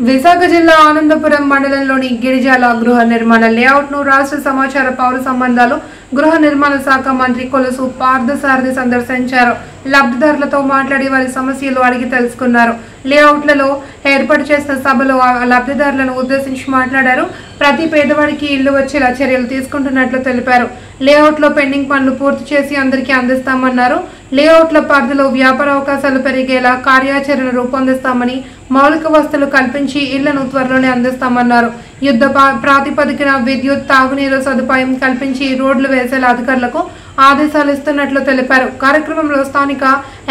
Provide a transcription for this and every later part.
విశాఖ జిల్లా ఆనందపురం మండలంలోని గిరిజాల గృహ నిర్మాణ లేఅవుట్ ను రాష్ట్ర సమాచార పౌర సంబంధాలు గృహ నిర్మాణ శాఖ మంత్రి కొలుసు పార్థసారథి సందర్శించారు. లబ్ధిదారులతో మాట్లాడి వారి సమస్యలు అడిగి తెలుసుకున్నారు. లేఅవుట్లలో ఏర్పాటు చేసిన సభలో లబ్ధిదారులను ఉద్దేశించి మాట్లాడారు. ప్రతి పేదవాడికి ఇల్లు వచ్చేలా చర్యలు తీసుకుంటున్నట్లు తెలిపారు. లేఅవుట్లో పెండింగ్ పనులు పూర్తి చేసి అందరికీ అందిస్తామన్నారు. లేఅవుట్ల పరిధిలో వ్యాపార అవకాశాలు పెరిగేలా కార్యాచరణ రూపొందిస్తామని, మౌలిక వసతులు కల్పించి ఇళ్లను త్వరలోనే అందిస్తామన్నారు. యుద్ధ ప్రాతిపదికన విద్యుత్, తాగునీరు సదుపాయం కల్పించి రోడ్లు వేసేలా అధికారులకు ఆదేశాలు ఇస్తున్నట్లు తెలిపారు. కార్యక్రమంలో స్థానిక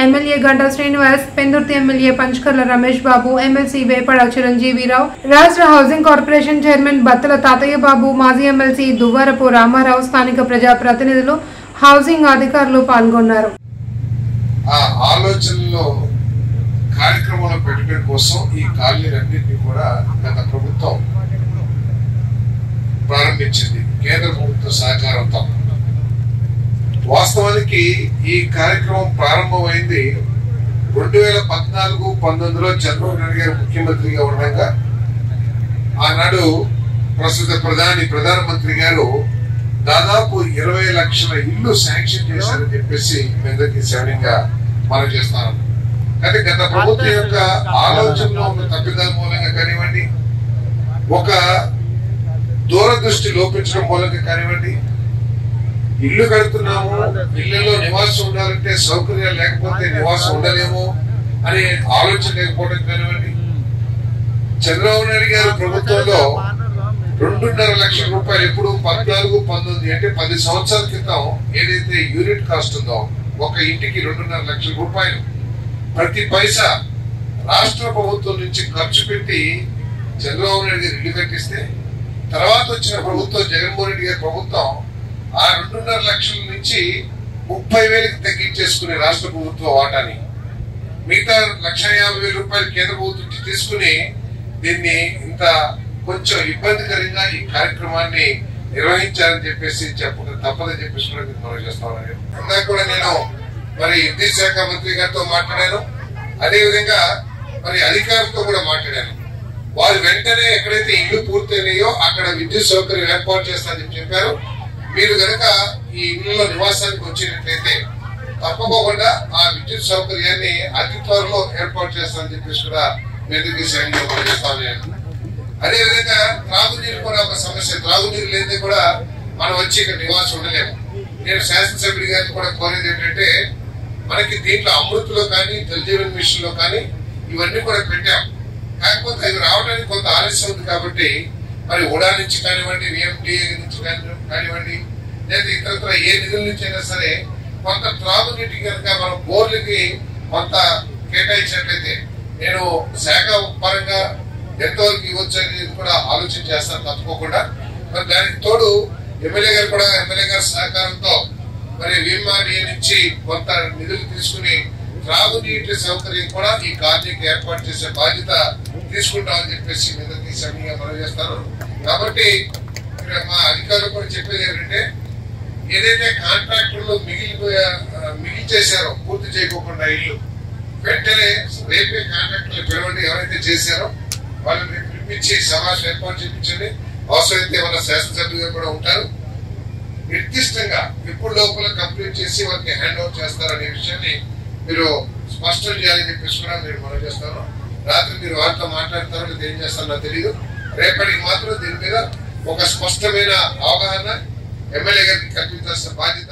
MLA Ganta Srinivas, Pendurthi MLA Panchakarla Ramesh Babu, MLC Vepada Chiranjeevirao, రాష్ట్ర హౌసింగ్ కార్పొరేషన్ చైర్మన్ బత్తల తాతయ్య బాబు, మాజీ ఎమ్మెల్సీ దువ్వారపు రామారావు, స్థానిక ప్రజా ప్రతినిధులు, హౌసింగ్ అధికారులు పాల్గొన్నారు. కార్యక్రమంలో పెట్టడం కోసం ఈ కాలనీలన్నింటినీ కూడా గత ప్రభుత్వం ప్రారంభించింది, కేంద్ర ప్రభుత్వ సహకారంతో. వాస్తవానికి ఈ కార్యక్రమం ప్రారంభమైంది 2014-19లో చంద్రబాబు నాయుడు గారు ముఖ్యమంత్రిగా ఉండగా ఆనాడు ప్రస్తుత ప్రధానమంత్రి గారు దాదాపు 20 లక్షల ఇల్లు శాంక్షన్ చేశారని చెప్పేసి అందరికీ సవినయంగా మనం చేస్తాను. అంటే గత ప్రభుత్వం యొక్క ఆలోచనలో ఉన్న తప్పిదాల మూలంగా కానివ్వండి, ఒక దూరదృష్టి లోపించడం మూలంగా కానివ్వండి, ఇల్లు కడుతున్నాము, ఇళ్లలో నివాసం ఉండాలంటే సౌకర్యాలు లేకపోతే నివాసం ఉండలేము అనే ఆలోచన లేకపోవడం కానివ్వండి, చంద్రబాబు నాయుడు గారి ప్రభుత్వంలో 2.5 లక్షల రూపాయలు ఎప్పుడు 14-19 అంటే 10 సంవత్సరాల క్రితం ఏదైతే యూనిట్ కాస్ట్ ఉందో ఒక ఇంటికి 2.5 లక్షల రూపాయలు ప్రతి పైసా రాష్ట్ర ప్రభుత్వం నుంచి ఖర్చు పెట్టి చంద్రబాబు నాయుడు గారు ఇల్లు కట్టిస్తే, తర్వాత వచ్చిన ప్రభుత్వం జగన్మోహన్ రెడ్డి గారి ప్రభుత్వం ఆ 2.5 లక్షల నుంచి 30,000కి తగ్గించేసుకునే రాష్ట్ర ప్రభుత్వ వాటాని, మిగతా 1,50,000 రూపాయలు కేంద్ర ప్రభుత్వం నుంచి తీసుకుని దీన్ని ఇంత కొంచెం ఇబ్బందికరంగా ఈ కార్యక్రమాన్ని నిర్వహించాలని చెప్పేసి చెప్పడం తప్పదని చెప్పేసి కూడా మనం చేస్తా ఉన్నాను. ఇందాక కూడా నేను మరి విద్యుత్ శాఖ మంత్రి గారితో మాట్లాడాను, అదేవిధంగా మరి అధికారులతో కూడా మాట్లాడాను. వారు వెంటనే ఎక్కడైతే ఇల్లు పూర్తయినాయో అక్కడ విద్యుత్ సౌకర్యం ఏర్పాటు చేస్తారని చెప్పారు. మీరు కనుక ఈ ఇళ్లలో నివాసానికి వచ్చినట్లయితే తప్పకుండా ఆ విద్యుత్ సౌకర్యాన్ని అతి త్వరలో ఏర్పాటు చేస్తారని చెప్పేసి కూడా మీరు చేస్తాను. అదేవిధంగా త్రాగునీరు కూడా ఒక సమస్య. త్రాగునీరు లేదే కూడా మనం వచ్చి ఇక్కడ నివాసం ఉండలేము. నేను శాసనసభ్యుడి గారిని కూడా కోరేది ఏంటంటే, మనకి దీంట్లో అమృత్లో కానీ జలజీవన్ మిషన్ లో కానీ ఇవన్నీ కూడా పెట్టాం. కాకపోతే అవి రావడానికి కొంత ఆలస్యం ఉంది కాబట్టి మరి ఉడా నుంచి కానివ్వండి, విఎండిఏ నుంచి కానివ్వండి, లేదా ఇతరత్ర ఏ నిధుల నుంచి అయినా సరే కొంత త్రాగునీటి కనుక మనం బోర్లకి కొంత కేటాయించినట్లయితే నేను శాఖ పరంగా ఎంతవరకు ఇవ్వచ్చు అనేది కూడా ఆలోచన చేస్తాను తప్పకుండా. మరి దానికి తోడు ఎమ్మెల్యే గారి సహకారంతో మరి విఎంఆర్డీఏ నుంచి కొంత నిధులు తీసుకుని త్రాగునీటి సౌకర్యం కూడా ఈ కాలనీకి ఏర్పాటు చేసే బాధ్యత తీసుకుంటామని చెప్పేసి మీద సమయంగా మనం చేస్తాను. కాబట్టి మా అధికారులు కూడా చెప్పేది ఏంటంటే, ఏదైతే కాంట్రాక్టర్లు మిగిల్చేశారో పూర్తి చేయకోకుండా ఇల్లు వెంటనే రేపే కాంట్రాక్టర్లు పిలవండి. ఎవరైతే చేశారో వాళ్ళని పిలిపించి సమావేశం ఏర్పాటు చేయించండి. అవసరమైతే మన శాసనసభ్యులుగా కూడా ఉంటారు. నిర్దిష్టంగా ఎప్పుడు లోపల కంప్లీట్ చేసి వారికి హ్యాండ్ ఓవర్ చేస్తారనే విషయాన్ని మీరు స్పష్టం చేయాలని చెప్పేసి కూడా మీరు మనం చేస్తాను. రాత్రి మీరు వారితో మాట్లాడతారో లేదా ఏం చేస్తారో నాకు తెలియదు. రేపటికి మాత్రం దీని మీద ఒక స్పష్టమైన అవగాహన ఎమ్మెల్యే గారికి కల్పించాల్సిన బాధ్యత